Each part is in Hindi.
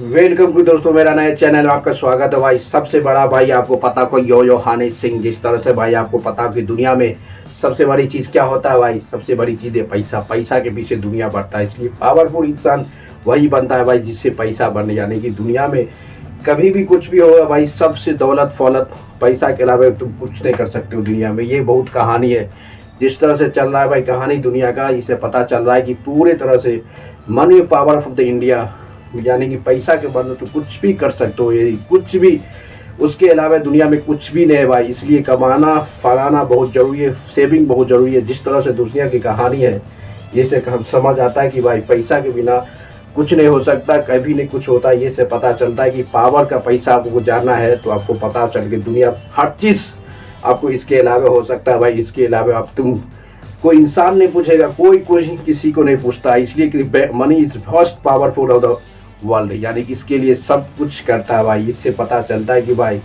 वेलकम टू दोस्तों, मेरा नया चैनल में आपका स्वागत है भाई। सबसे बड़ा भाई आपको पता को यो हानि सिंह, जिस तरह से भाई आपको पता कि दुनिया में सबसे बड़ी चीज़ क्या होता है भाई, सबसे बड़ी चीज़ है पैसा। पैसा के पीछे दुनिया बढ़ता है, इसलिए पावरफुल इंसान वही बनता है भाई जिससे पैसा बने। यानी कि दुनिया में कभी भी कुछ भी होगा भाई, सबसे दौलत फौलत पैसा के अलावा तुम कुछ नहीं कर सकते हो दुनिया में। ये बहुत कहानी है जिस तरह से चल रहा है भाई कहानी दुनिया का, इसे पता चल रहा है कि पूरे तरह से money power of the India, यानी कि पैसा के बल तो कुछ भी कर सकते हो, ये कुछ भी, उसके अलावा दुनिया में कुछ भी नहीं है भाई। इसलिए कमाना फलाना बहुत ज़रूरी है, सेविंग बहुत ज़रूरी है। जिस तरह से दुनिया की कहानी है, ये से हम समझ आता है कि भाई पैसा के बिना कुछ नहीं हो सकता, कभी नहीं कुछ होता। ये से पता चलता है कि पावर का पैसा आपको जानना है तो आपको पता चल के दुनिया हर चीज़ आपको इसके अलावा हो सकता है भाई। इसके अलावा आप तुम कोई इंसान नहीं पूछेगा, कोई किसी को नहीं पूछता, इसलिए कि money is first powerful of the world, यानी कि इसके लिए सब कुछ करता है भाई। इससे पता चलता है कि भाई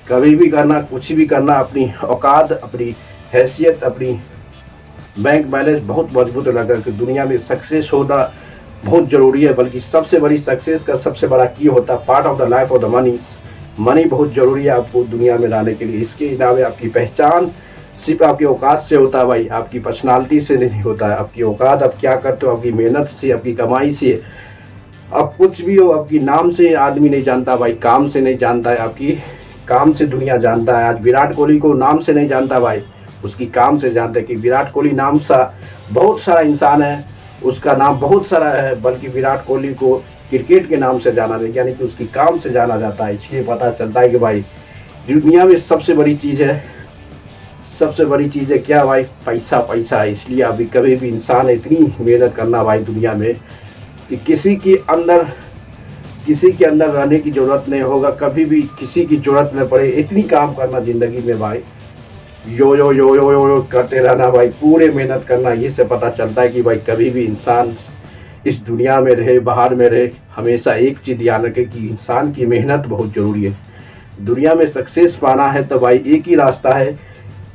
कभी भी करना, कुछ भी करना, अपनी औकात, अपनी हैसियत, अपनी बैंक बैलेंस बहुत मजबूत लगा कि दुनिया में सक्सेस होना बहुत ज़रूरी है। बल्कि सबसे बड़ी सक्सेस का सबसे बड़ा की होता है part of the life of the money. Money बहुत ज़रूरी है आपको दुनिया में लाने के लिए। इसके अलावा आपकी पहचान सिर्फ आपकी औकात से होता है भाई, आपकी पर्सनालिटी से नहीं होता है। आपकी औकात आप क्या करते हो, आपकी मेहनत से, आपकी कमाई से। अब कुछ भी हो, आपकी नाम से आदमी नहीं जानता भाई, काम से नहीं जानता है। आपकी काम से दुनिया जानता है। आज विराट कोहली को नाम से नहीं जानता भाई, उसकी काम से जानते हैं कि विराट कोहली नाम सा बहुत सारा इंसान है, उसका नाम बहुत सारा है, बल्कि विराट कोहली को क्रिकेट के नाम से जाना नहीं, यानी कि उसकी काम से जाना जाता है। इसलिए पता चलता है कि भाई दुनिया में सबसे बड़ी चीज़ है, सबसे बड़ी चीज़ है क्या भाई, पैसा। पैसा है। इसलिए अभी कभी भी इंसान इतनी मेहनत करना भाई दुनिया में कि किसी के अंदर रहने की ज़रूरत नहीं होगा, कभी भी किसी की ज़रूरत नहीं पड़े। इतनी काम करना ज़िंदगी में भाई, यो यो यो यो यो यो करते रहना भाई, पूरे मेहनत करना। ये से पता चलता है कि भाई कभी भी इंसान इस दुनिया में रहे, बाहर में रहे, हमेशा एक चीज़ याद रखे कि इंसान की मेहनत बहुत ज़रूरी है। दुनिया में सक्सेस पाना है तो भाई एक ही रास्ता है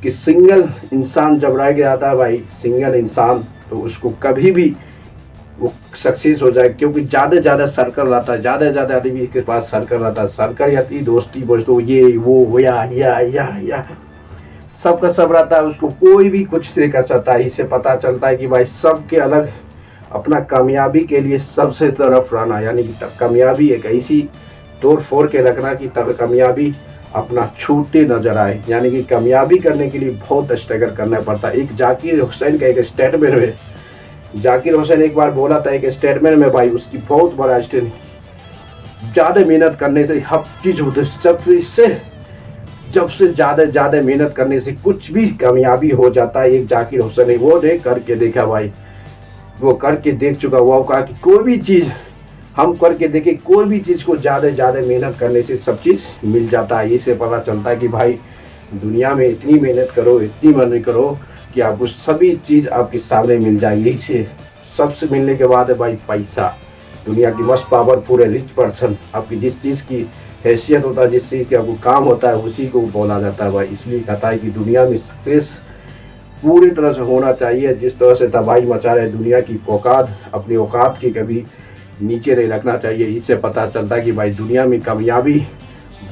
कि सिंगल इंसान जब रह गया था भाई, सिंगल इंसान, तो उसको कभी भी वो सक्सेस हो जाए। क्योंकि ज़्यादा से ज़्यादा सर्कल रहता है, ज़्यादा से ज़्यादा आदमी के पास सर्कल रहता है। सर्कल या दोस्ती बोझो ये वो या सबका सब रहता है, उसको कोई भी कुछ नहीं कर सकता। इससे पता चलता है कि भाई सबके अलग अपना कामयाबी के लिए सबसे तरफ रहना, यानी कि कामयाबी एक ऐसी तोड़ फोड़ के रखना कि तब कामयाबी अपना छूटते नजर आए। यानी कि कामयाबी करने के लिए बहुत स्ट्रगल करना पड़ता है। एक जाकिर हुसैन का एक स्टेटमेंट में, जाकिर हुसैन एक बार बोला था एक स्टेटमेंट में भाई, उसकी बहुत बड़ा स्टेटमेंट, ज़्यादा मेहनत करने से हर चीज़ होती है, जब से ज़्यादा मेहनत करने से कुछ भी कामयाबी हो जाता है। एक जाकिर हुसैन ने वो ने करके देखा भाई, वो करके देख चुका, वो कहा कि कोई भी चीज़ हम करके देखें, कोई भी चीज़ को ज़्यादा मेहनत करने से सब चीज़ मिल जाता है। इससे पता चलता है कि भाई दुनिया में इतनी मेहनत करो, इतनी मेहनत करो कि आपको सभी चीज़ आपके सामने मिल जाएगी। इसे सबसे मिलने के बाद है भाई पैसा। दुनिया की मोस्ट पावरफुल है रिच पर्सन। आपकी जिस चीज़ की हैसियत होता है, जिस चीज़ का आपको काम होता है, उसी को बोला जाता है भाई। इसलिए कहता है कि दुनिया में सक्सेस पूरी तरह से होना चाहिए। जिस तरह से तबाही मचा रहे दुनिया की औकात, अपनी औकात की कभी नीचे नहीं रखना चाहिए। इससे पता चलता है कि भाई दुनिया में कामयाबी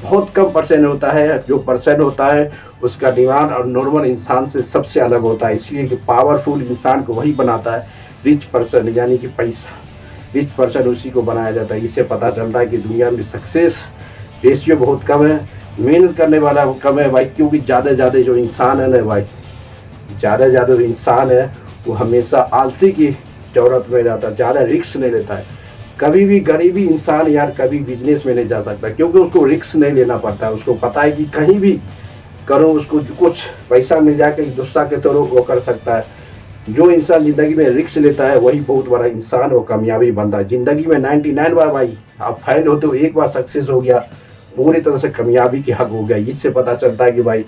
बहुत कम परसेंट होता है, जो परसेंट होता है उसका डिमांड और नॉर्मल इंसान से सबसे अलग होता है। इसलिए कि पावरफुल इंसान को वही बनाता है रिच पर्सन, यानी कि पैसा। रिच पर्सन उसी को बनाया जाता है। इससे पता चलता है कि दुनिया में सक्सेस रेशियो बहुत कम है, मेहनत करने वाला कम है भाई। क्योंकि ज़्यादा जो इंसान है ना भाई, ज़्यादा जो इंसान है वो हमेशा आलसी की जरूरत में रहता है, ज़्यादा रिस्क नहीं लेता है। कभी भी गरीबी इंसान यार कभी बिजनेस में नहीं जा सकता, क्योंकि उसको रिस्क नहीं लेना पड़ता है। उसको पता है कि कहीं भी करो उसको कुछ पैसा मिल जाए, कहीं दूसरा के थ्रू वो कर सकता है। जो इंसान ज़िंदगी में रिस्क लेता है वही बहुत बड़ा इंसान, वो कामयाबी बनता है। ज़िंदगी में 99 बार भाई आप फेल होते हो, एक बार सक्सेस हो गया, पूरी तरह से कामयाबी के हक हो गया। इससे पता चलता है कि भाई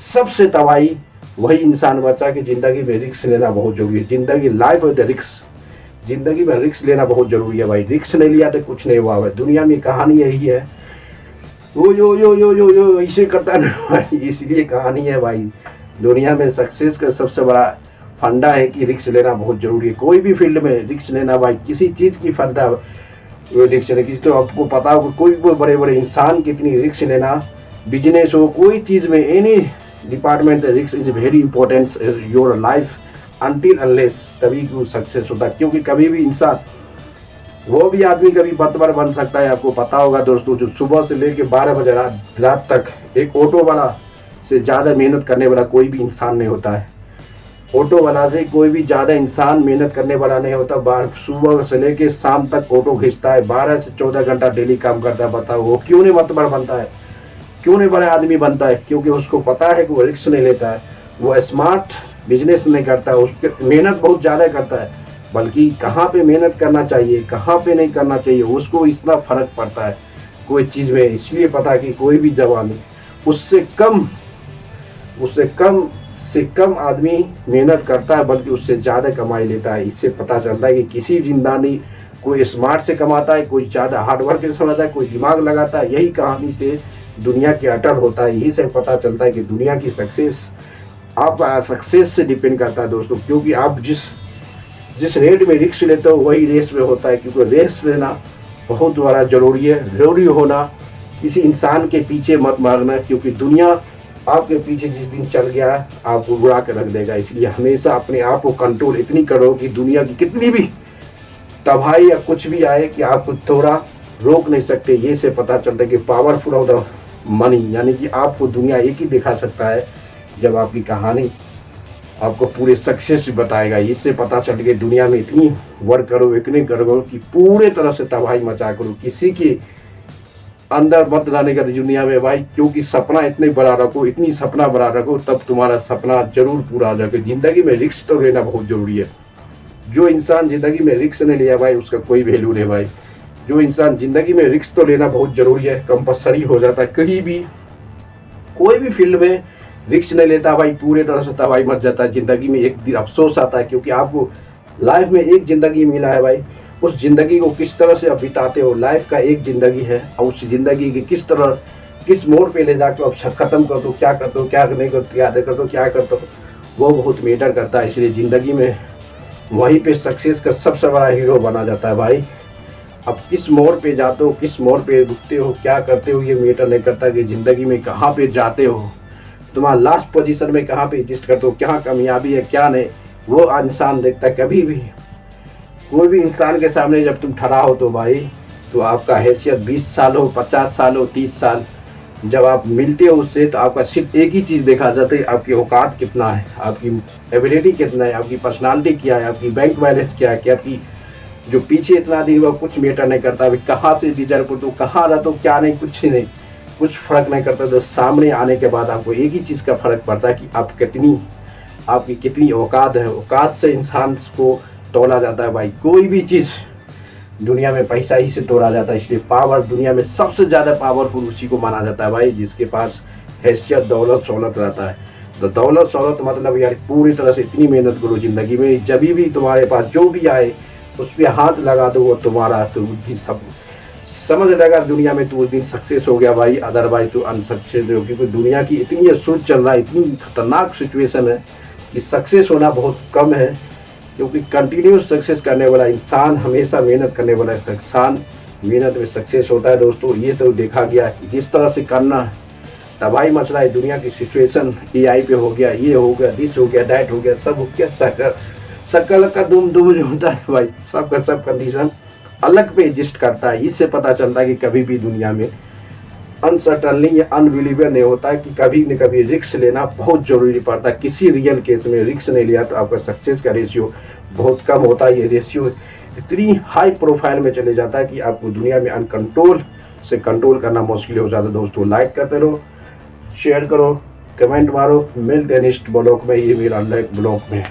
सबसे तबाही वही इंसान बचा कि ज़िंदगी में रिस्क लेना बहुत जरूरी है। ज़िंदगी लाइफ है द रिस्क, ज़िंदगी में रिस्क लेना बहुत ज़रूरी है भाई। रिस्क नहीं लिया तो कुछ नहीं हुआ भाई। दुनिया में कहानी यही है, वो यो इसे करता है भाई। इसलिए कहानी है भाई, दुनिया में सक्सेस का सबसे बड़ा फंडा है कि रिस्क लेना बहुत ज़रूरी है। कोई भी फील्ड में रिस्क लेना भाई, किसी चीज़ की फंडा वो रिक्स लेना। तो आपको पता हो कोई भी बड़े बड़े इंसान कितनी रिक्स लेना, बिजनेस हो कोई चीज़ में, एनी डिपार्टमेंट, रिक्स is very important your life until unless, तभी वो सक्सेस होता है। क्योंकि कभी भी इंसान, वो भी आदमी कभी बतबर बन सकता है। आपको पता होगा दोस्तों, जो सुबह से लेकर 12 बजे रात तक एक ऑटो वाला से ज़्यादा मेहनत करने वाला कोई भी इंसान नहीं होता है। ऑटो वाला से कोई भी ज़्यादा इंसान मेहनत करने वाला नहीं होता। सुबह से लेकर शाम तक ऑटो खींचता है, 12 से 14 घंटा डेली काम करता है। बताओ वो क्यों नहीं मतबर बनता है, क्यों नहीं बड़ा आदमी बनता है? क्योंकि उसको पता है कि वो रिस्क नहीं लेता है, वो स्मार्ट बिजनेस नहीं करता है, उसके मेहनत बहुत ज़्यादा करता है। बल्कि कहाँ पे मेहनत करना चाहिए, कहाँ पे नहीं करना चाहिए, उसको इतना फ़र्क पड़ता है कोई चीज़ में। इसलिए पता कि कोई भी जवानी उससे कम आदमी मेहनत करता है, बल्कि उससे ज़्यादा कमाई लेता है। इससे पता चलता है कि किसी जिंदानी कोई स्मार्ट से कमाता है, कोई ज़्यादा हार्डवर्क से समझता है, कोई दिमाग लगाता है। यही कहानी से दुनिया के अटल होता है। यही से पता चलता है कि दुनिया की सक्सेस आप सक्सेस से डिपेंड करता है दोस्तों। क्योंकि आप जिस रेट में रिस्क लेते हो वही रेस में होता है। क्योंकि रेस लेना बहुत बड़ा ज़रूरी है। ज़रूरी होना, किसी इंसान के पीछे मत मारना, क्योंकि दुनिया आपके पीछे जिस दिन चल गया आपको उड़ा कर रख देगा। इसलिए हमेशा अपने आप को कंट्रोल इतनी करो कि दुनिया की कितनी भी तबाही या कुछ भी आए कि आपको थोड़ा रोक नहीं सकते। ये से पता चलता है कि पावरफुल ऑफ द मनी, यानी कि आपको दुनिया एक ही दिखा सकता है जब आपकी कहानी आपको पूरे सक्सेस बताएगा। इससे पता चल कि दुनिया में इतनी वर्क करो, इतने करो कि पूरे तरह से तबाही मचा करो, किसी के अंदर मत रहने का दुनिया में भाई। क्योंकि सपना इतने बड़ा रखो, इतनी सपना बड़ा रखो, तब तुम्हारा सपना जरूर पूरा हो जाएगा। ज़िंदगी में रिस्क तो लेना बहुत ज़रूरी है। जो इंसान ज़िंदगी में रिस्क नहीं लिया भाई, उसका कोई वैल्यू नहीं भाई। जो इंसान ज़िंदगी में रिस्क तो लेना बहुत ज़रूरी है, कंपलसरी हो जाता है। कहीं भी कोई भी फील्ड में रिस्क नहीं लेता भाई, पूरे तरह से तबाही मच जाता है। ज़िंदगी में एक दिन अफसोस आता है, क्योंकि आपको लाइफ में एक ज़िंदगी मिला है भाई। उस ज़िंदगी को किस तरह से आप बिताते हो, लाइफ का एक ज़िंदगी है, और उस ज़िंदगी की किस मोड़ पे ले जाकर आप ख़त्म कर दो, क्या करते हो, क्या नहीं करते, क्या कर दो, क्या करते हो, वो बहुत मैटर करता है। इसलिए ज़िंदगी में वहीं पे सक्सेस का सबसे बड़ा हीरो बना जाता है भाई। अब किस मोड़ पे जाते हो, किस मोड़ पे रुकते हो, क्या करते हो, ये मैटर नहीं करता कि ज़िंदगी में कहाँ पे जाते हो, तुम्हारा लास्ट पोजीशन में कहाँ पे एग्जिस्ट करते हो, क्या कामयाबी है क्या नहीं, वो इंसान देखता है। कभी भी कोई भी इंसान के सामने जब तुम खड़ा हो तो भाई, तो आपका हैसियत 20 साल हो, 50 साल हो, 30 साल, जब आप मिलते हो उससे, तो आपका सिर्फ एक ही चीज़ देखा जाता है, आपकी औकात कितना है, आपकी एबिलिटी कितना है, आपकी पर्सनालिटी क्या है, आपकी बैंक बैलेंस क्या है, क्या आपकी जो पीछे इतना दिन हुआ कुछ मैटर नहीं करता। अभी कहाँ से डिजर्व कर दो, कहाँ रहते हो, क्या नहीं, कुछ नहीं, कुछ फ़र्क नहीं करता। तो सामने आने के बाद आपको एक ही चीज़ का फ़र्क पड़ता है कि आपकी कितनी औकात है। औकात से इंसान को तोला जाता है भाई। कोई भी चीज़ दुनिया में पैसा ही से तोड़ा जाता है। इसलिए पावर, दुनिया में सबसे ज़्यादा पावरफुल उसी को माना जाता है भाई, जिसके पास हैसियत, दौलत, सहूलत रहता है। तो दौलत सहूलत मतलब यार पूरी तरह से इतनी मेहनत करो ज़िंदगी में, जब भी तुम्हारे पास जो भी आए उस पर हाथ लगा दो, वो तुम्हारा तो सब समझ लेगा दुनिया में, तो उस दिन सक्सेस हो गया भाई। अदरवाइज तो अनसक्सेस हो, क्योंकि दुनिया की इतनी सोच चल रहा है, इतनी खतरनाक सिचुएशन है कि सक्सेस होना बहुत कम है। क्योंकि कंटिन्यूस सक्सेस करने वाला इंसान, हमेशा मेहनत करने वाला इंसान मेहनत में सक्सेस होता है दोस्तों। ये तो देखा गया कि जिस तरह से करना तबाही मच रहा है दुनिया की सिचुएशन, AI पे हो गया, ये हो गया, दिस हो गया, दैट हो गया, सब हो गया, सकल का दुम जो होता है भाई, सबका सब कंडीशन अलग पे एग्जिस्ट करता है। इससे पता चलता है कि कभी भी दुनिया में अनसर्टनली या अनबिलीवेबल नहीं होता है कि कभी न कभी रिस्क लेना बहुत ज़रूरी पड़ता है। किसी रियल केस में रिस्क नहीं लिया तो आपका सक्सेस का रेशियो बहुत कम होता है। ये रेशियो इतनी हाई प्रोफाइल में चले जाता है कि आपको दुनिया में अनकंट्रोल से कंट्रोल करना मुश्किल हो जाता है। दोस्तों लाइक करते रहो, शेयर करो, कमेंट मारो, मिलते हैं नेक्स्ट ब्लॉग में। ये मेरा लाइक ब्लॉग में।